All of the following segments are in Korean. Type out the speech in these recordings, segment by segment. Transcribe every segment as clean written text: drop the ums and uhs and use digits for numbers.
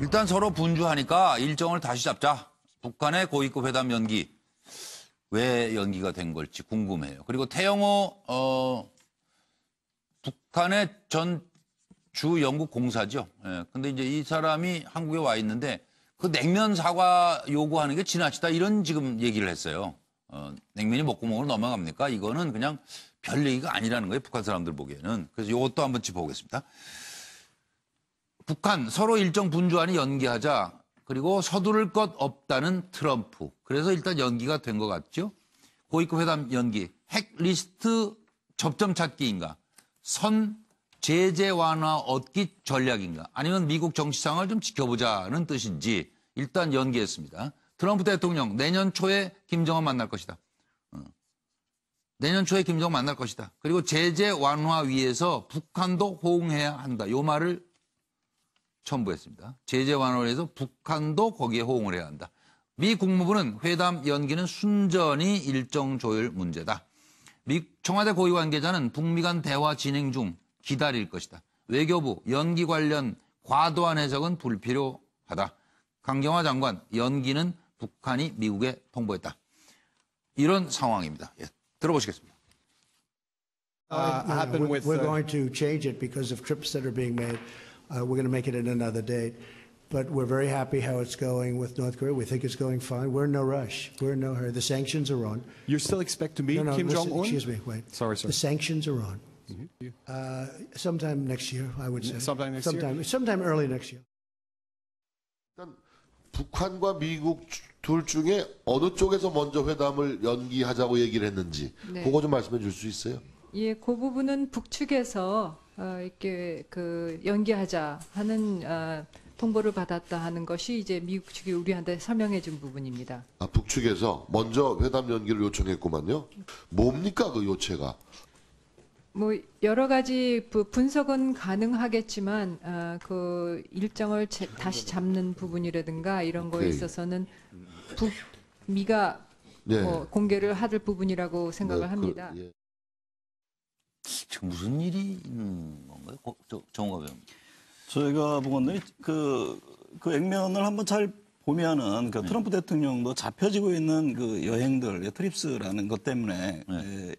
일단 서로 분주하니까 일정을 다시 잡자. 북한의 고위급 회담 연기. 왜 연기가 된 걸지 궁금해요. 그리고 태영호 북한의 전 주 영국 공사죠. 예, 근데 이제 이 사람이 한국에 와 있는데 그 냉면 사과 요구하는 게 지나치다 이런 지금 얘기를 했어요. 냉면이 목구멍으로 넘어갑니까? 이거는 그냥 별 얘기가 아니라는 거예요. 북한 사람들 보기에는. 그래서 이것도 한번 짚어보겠습니다. 북한 서로 일정 분주하니 연기하자. 그리고 서두를 것 없다는 트럼프. 그래서 일단 연기가 된 것 같죠. 고위급 회담 연기. 핵 리스트 접점 찾기인가. 선 제재 완화 얻기 전략인가. 아니면 미국 정치상을 좀 지켜보자는 뜻인지 일단 연기했습니다. 트럼프 대통령 내년 초에 김정은 만날 것이다. 내년 초에 김정은 만날 것이다. 그리고 제재 완화 위해서 북한도 호응해야 한다. 요 말을 첨부했습니다. 제재 완화를 위해서 북한도 거기에 호응을 해야 한다. 미 국무부는 회담 연기는 순전히 일정 조율 문제다. 미 청와대 고위 관계자는 북미 간 대화 진행 중 기다릴 것이다. 외교부 연기 관련 과도한 해석은 불필요하다. 강경화 장관 연기는 북한이 미국에 통보했다. 이런 상황입니다. 예, 들어보시겠습니다. We're going to change it because of trips that are being made. We're going to make it at another date. But we're very happy how it's going with North Korea. We think it's going fine. We're in no rush. We're in no hurry. The sanctions are on. You still expect to meet Kim Jong-un? Excuse me, wait. Sorry, sir. The sanctions are on. Sometime next year, I would say. Sometime next year? Sometime early next year. 일단 북한과 미국 둘 중에 어느 쪽에서 먼저 회담을 연기하자고 얘기를 했는지 그거 좀 말씀해 줄 수 있어요? 예, 그 부분은 북측에서 이렇게 연기하자 하는 통보를 받았다 하는 것이 이제 미국 측이 우리한테 설명해 준 부분입니다. 아, 북측에서 먼저 회담 연기를 요청했구만요. 뭡니까 그 요체가? 뭐 여러 가지 분석은 가능하겠지만 그 일정을 다시 잡는 부분이라든가 이런 거에 있어서는 북미가 공개를 할 부분이라고 생각을 합니다. 지금 무슨 일이 있는 건가요? 정우가 배우님. 저희가 보건데 그 액면을 한번 잘 보면은 트럼프 대통령도 잡혀지고 있는 그 여행들, 트립스라는 것 때문에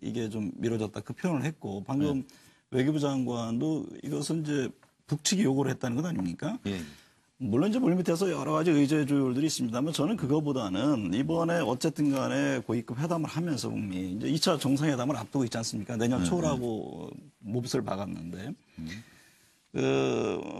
이게 좀 미뤄졌다 그 표현을 했고 방금 외교부 장관도 이것은 이제 북측이 요구를 했다는 것 아닙니까? 물론 이제 물밑에서 여러 가지 의제 조율들이 있습니다만 저는 그거보다는 이번에 어쨌든 간에 고위급 회담을 하면서 북미 이제 2차 정상회담을 앞두고 있지 않습니까? 내년 초라고 몹쓸 박았는데.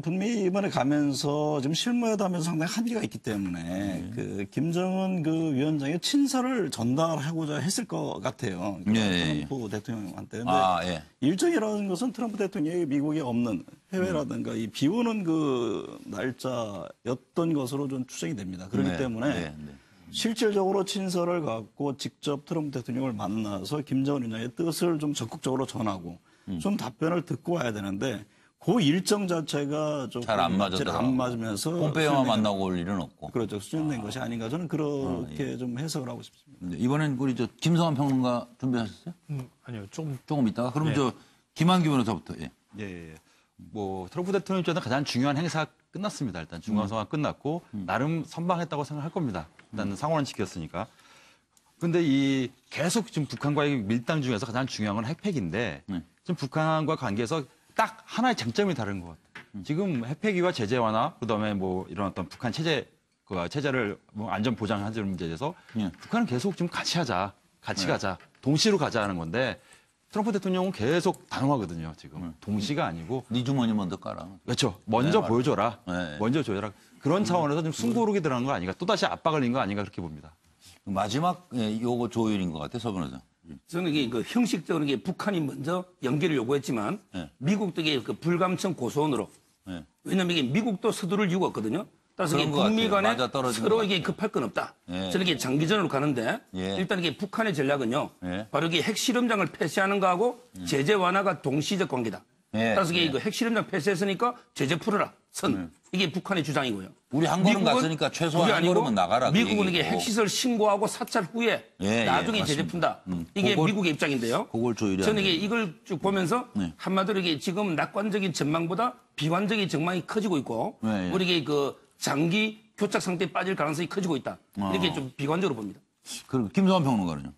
북미 이번에 가면서 지금 실무회담에서 상당히 한계가 있기 때문에 김정은 위원장의 친서를 전달하고자 했을 것 같아요. 트럼프 대통령한테. 근데 일정이라는 것은 트럼프 대통령이 미국에 없는 해외라든가 이 비우는 그 날짜였던 것으로 좀 추정이 됩니다. 그렇기 때문에 실질적으로 친서를 갖고 직접 트럼프 대통령을 만나서 김정은 위원장의 뜻을 좀 적극적으로 전하고 좀 답변을 듣고 와야 되는데 그 일정 자체가 좀 잘 안 맞으면서 폼페이오만 만나고 올 일은 없고. 그렇죠. 수준된 것이 아닌가 저는 그렇게 좀 해석을 하고 싶습니다. 이번엔 우리 김성환 평론가 준비하셨어요? 아니요. 조금 있다가. 그럼 김한규 변호사부터. 뭐 트럼프 대통령 입장에서 가장 중요한 행사가 끝났습니다. 일단 중간 상황 끝났고 나름 선방했다고 생각할 겁니다. 일단 상원은 지켰으니까. 근데 이 계속 지금 북한과의 밀당 중에서 가장 중요한 건 핵폐기인데 지금 북한과 관계에서 딱 하나의 쟁점이 다른 것 같아요. 지금 핵폐기와 제재 완화, 그다음에 뭐 이런 어떤 북한 체제를 뭐 안전 보장하는 문제에 대해서 북한은 계속 지금 같이 가자, 동시로 가자 하는 건데 트럼프 대통령은 계속 단호하거든요. 지금 동시가 아니고 네 주머니 먼저 깔아. 그렇죠. 먼저 보여줘라. 먼저 줘라. 그런 차원에서 좀 숨고르기 들어간 거 아닌가, 또 다시 압박을 낸 거 아닌가 그렇게 봅니다. 마지막 요거 조율인 것 같아요, 서 변호사. 저는 이게 형식적으로 이게 북한이 먼저 연기를 요구했지만 미국도 이게 불감청 고소원으로 왜냐하면 이게 미국도 서두를 이유가 없거든요. 따라서 이게 북미 간에 서로 이게 급할 건 없다. 저는 이게 장기전으로 가는데 일단 이게 북한의 전략은요. 바로 이게 핵실험장을 폐쇄하는 거하고 제재 완화가 동시적 관계다. 따라서 이게 핵실험장 폐쇄했으니까 제재 풀어라. 이게 북한의 주장이고요. 우리 한 걸음 갔으니까 최소한 한 걸음은 나가라. 미국은 이게 핵시설 신고하고 사찰 후에 나중에 제재 푼다. 이게 미국의 입장인데요. 그걸 조율해야 저는 이걸 쭉 보면서 한마디로 이게 지금 낙관적인 전망보다 비관적인 전망이 커지고 있고 우리 이게 장기 교착 상태에 빠질 가능성이 커지고 있다. 이렇게 좀 비관적으로 봅니다. 그리고 김성환 평론가는요?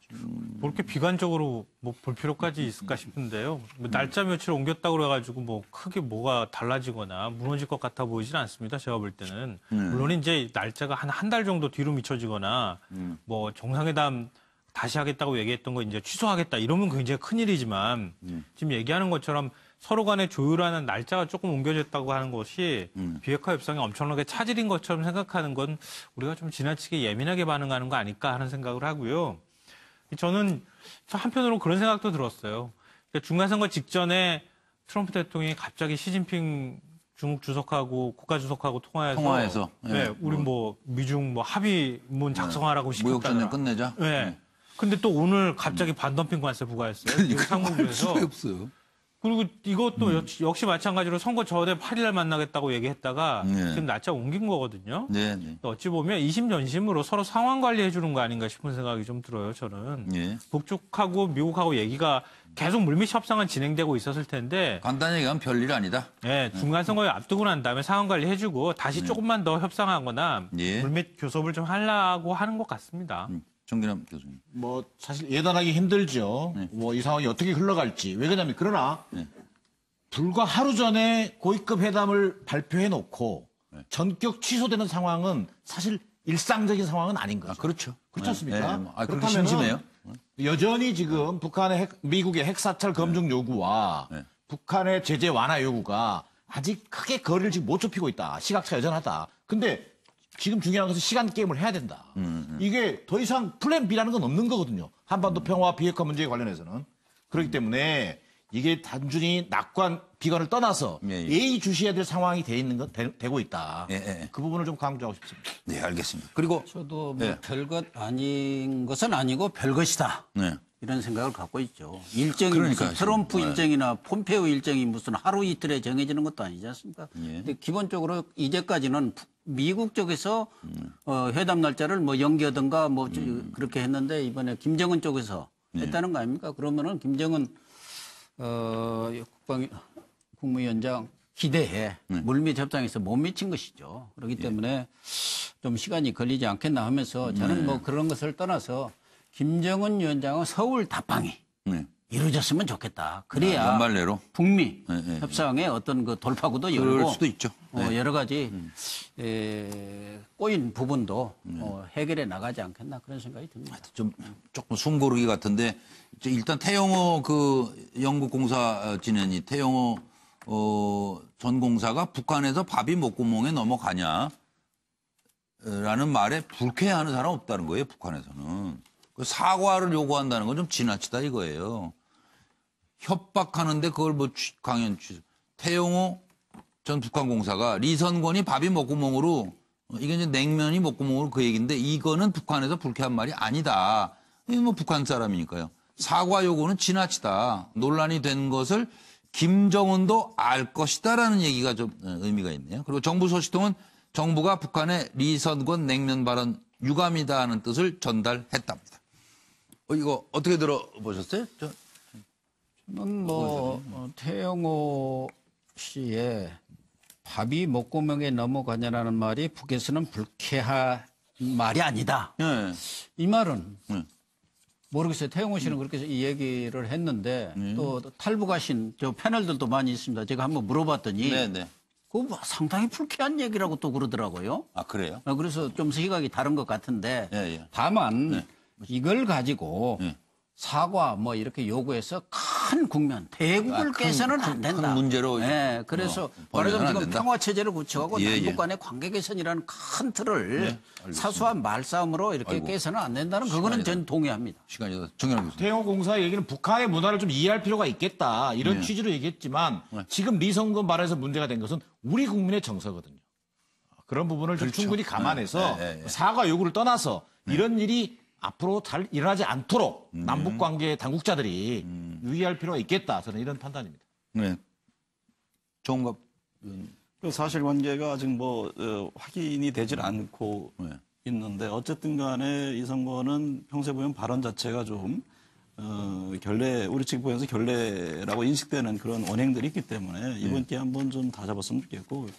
뭐 이렇게 비관적으로 뭐 볼 필요까지 있을까 싶은데요. 뭐 날짜 며칠 옮겼다고 그래가지고 뭐 크게 뭐가 달라지거나 무너질 것 같아 보이진 않습니다. 제가 볼 때는. 물론 이제 날짜가 한 달 정도 뒤로 미쳐지거나 뭐 정상회담 다시 하겠다고 얘기했던 거 이제 취소하겠다 이러면 굉장히 큰일이지만 지금 얘기하는 것처럼 서로 간에 조율하는 날짜가 조금 옮겨졌다고 하는 것이 비핵화 협상에 엄청나게 차질인 것처럼 생각하는 건 우리가 좀 지나치게 예민하게 반응하는 거 아닐까 하는 생각을 하고요. 저는 한편으로 그런 생각도 들었어요. 그러니까 중간선거 직전에 트럼프 대통령이 갑자기 시진핑 중국 주석하고 국가 주석하고 통화해서 네, 우리 뭐 미중 뭐 합의문 작성하라고 시켰다. 무역전쟁 끝내자. 네. 근데 또 오늘 갑자기 반덤핑 관세 부과했어요. 상무부에서. 없어요. 그리고 이것도 역시 마찬가지로 선거 전에 8일 만나겠다고 얘기했다가 지금 날짜 옮긴 거거든요. 어찌 보면 이심전심으로 서로 상황 관리해 주는 거 아닌가 싶은 생각이 좀 들어요, 저는. 북쪽하고 미국하고 얘기가 계속 물밑 협상은 진행되고 있었을 텐데. 간단히 얘기하면 별일 아니다. 네, 중간 선거에 앞두고 난 다음에 상황 관리해 주고 다시 조금만 더 협상하거나 물밑 교섭을 좀 하려고 하는 것 같습니다. 정기남 교수님. 뭐 사실 예단하기 힘들죠. 뭐 이 상황이 어떻게 흘러갈지. 왜 그러냐면 그러나 불과 하루 전에 고위급 회담을 발표해 놓고 전격 취소되는 상황은 사실 일상적인 상황은 아닌 거죠. 그렇죠. 그렇지 않습니까? 그렇게 심심해요? 여전히 지금 북한의 미국의 핵사찰 검증 요구와 북한의 제재 완화 요구가 아직 크게 거리를 지금 못 좁히고 있다. 시각차가 여전하다. 근데 지금 중요한 것은 시간 게임을 해야 된다. 이게 더 이상 플랜 B라는 건 없는 거거든요. 한반도 평화 비핵화 문제에 관련해서는. 그렇기 때문에 이게 단순히 낙관, 비관을 떠나서 예의주시해야 될 상황이 되고 있다. 그 부분을 좀 강조하고 싶습니다. 네, 알겠습니다. 그리고 저도 뭐 별것 아닌 것은 아니고 별것이다. 이런 생각을 갖고 있죠. 일정이 무슨 트럼프 일정이나 폼페오 일정이 무슨 하루 이틀에 정해지는 것도 아니지 않습니까? 근데 기본적으로 이제까지는 미국 쪽에서 회담 날짜를 뭐 연기하든가 뭐 그렇게 했는데 이번에 김정은 쪽에서 했다는 거 아닙니까? 그러면은 김정은 국무위원장 기대에 물밑 협상에서 못 미친 것이죠. 그렇기 때문에 좀 시간이 걸리지 않겠나 하면서 저는 뭐 그런 것을 떠나서 김정은 위원장은 서울 답방이 이루어졌으면 좋겠다. 그래야 연말 내로 북미 협상의 어떤 그 돌파구도 열고 그럴 수도 있죠. 여러 가지 꼬인 부분도 해결해 나가지 않겠나 그런 생각이 듭니다. 좀 조금 숨고르기 같은데 일단 태영호 그 영국 공사 진현이 태영호 전 공사가 북한에서 밥이 목구멍에 넘어가냐라는 말에 불쾌해하는 사람 없다는 거예요. 북한에서는. 사과를 요구한다는 건 좀 지나치다 이거예요. 협박하는데 그걸 뭐 강연 취소. 태영호 전 북한 공사가 리선권이 밥이 목구멍으로 이게 이제 냉면이 목구멍으로 그 얘기인데 이거는 북한에서 불쾌한 말이 아니다. 이게 뭐 북한 사람이니까요. 사과 요구는 지나치다. 논란이 된 것을 김정은도 알 것이다라는 얘기가 좀 의미가 있네요. 그리고 정부 소식통은 정부가 북한의 리선권 냉면 발언 유감이다 하는 뜻을 전달했답니다. 이거 어떻게 들어보셨어요? 저는 뭐 태영호 씨의 밥이 목구멍에 넘어가냐라는 말이 북에서는 불쾌한 말이 아니다. 이 말은 모르겠어요. 태영호 씨는 그렇게 이 얘기를 했는데 또 탈북하신 저 패널들도 많이 있습니다. 제가 한번 물어봤더니 그거 상당히 불쾌한 얘기라고 또 그러더라고요. 아, 그래요? 그래서 좀 시각이 다른 것 같은데 다만 이걸 가지고 사과 뭐 이렇게 요구해서 큰 국면 대국을 깨서는 안 된다. 큰 문제로. 그래서 말하자면 지금 평화 체제를 구축하고 남북 간의 관계 개선이라는 큰 틀을 사소한 말싸움으로 이렇게 깨서는 안 된다는 그거는 전 동의합니다. 시간이 정연한 교수님. 태영호 공사 얘기는 북한의 문화를 좀 이해할 필요가 있겠다 이런 취지로 얘기했지만 지금 리선권 발언에서 문제가 된 것은 우리 국민의 정서거든요. 그런 부분을 좀 충분히 감안해서 사과 요구를 떠나서 이런 일이 앞으로 잘 일어나지 않도록 남북관계 당국자들이 유의할 필요가 있겠다. 저는 이런 판단입니다. 네. 종갑 사실관계가 아직 뭐 확인이 되질 않고 있는데 어쨌든 간에 이 선거는 평소에 보면 발언 자체가 좀 우리 측 보면서 결례라고 인식되는 그런 언행들이 있기 때문에 이번 기회에 한번 좀 다 잡았으면 좋겠고,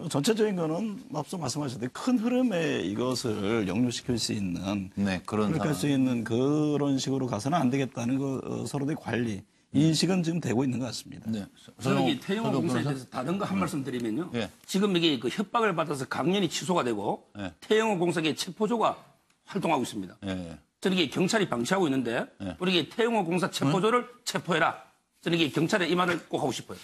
전체적인 거는 앞서 말씀하셨듯이 큰 흐름에 이것을 역류시킬 수 있는, 그럴 수 있는 그런 식으로 가서는 안 되겠다는 거 서로의 관리, 인식은 지금 되고 있는 것 같습니다. 네. 저는 이 태영호 공사에 대해서 다른 거 한 말씀 드리면요. 지금 이게 그 협박을 받아서 강연이 취소가 되고 태영호 공사의 체포조가 활동하고 있습니다. 저는 이게 경찰이 방치하고 있는데 우리 이게 태영호 공사 체포조를 체포해라. 저는 이게 경찰에 이 말을 꼭 하고 싶어요.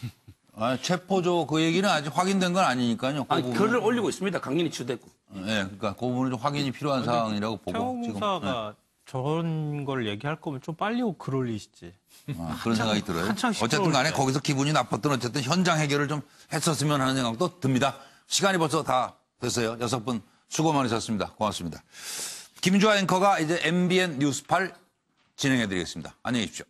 체포조 그 얘기는 아직 확인된 건 아니니까요. 글을 올리고 있습니다. 강연이 취소됐고. 그러니까 그 부분은 좀 확인이 필요한 사항이라고 보고. 태영호 공사가 저런 걸 얘기할 거면 좀 빨리 글 올리시지. 그런 생각이 들어요. 어쨌든 간에 거기서 기분이 나빴던 어쨌든 현장 해결을 좀 했었으면 하는 생각도 듭니다. 시간이 벌써 다 됐어요. 6분 수고 많으셨습니다. 고맙습니다. 김주아 앵커가 이제 MBN 뉴스 8 진행해드리겠습니다. 안녕히 계십시오.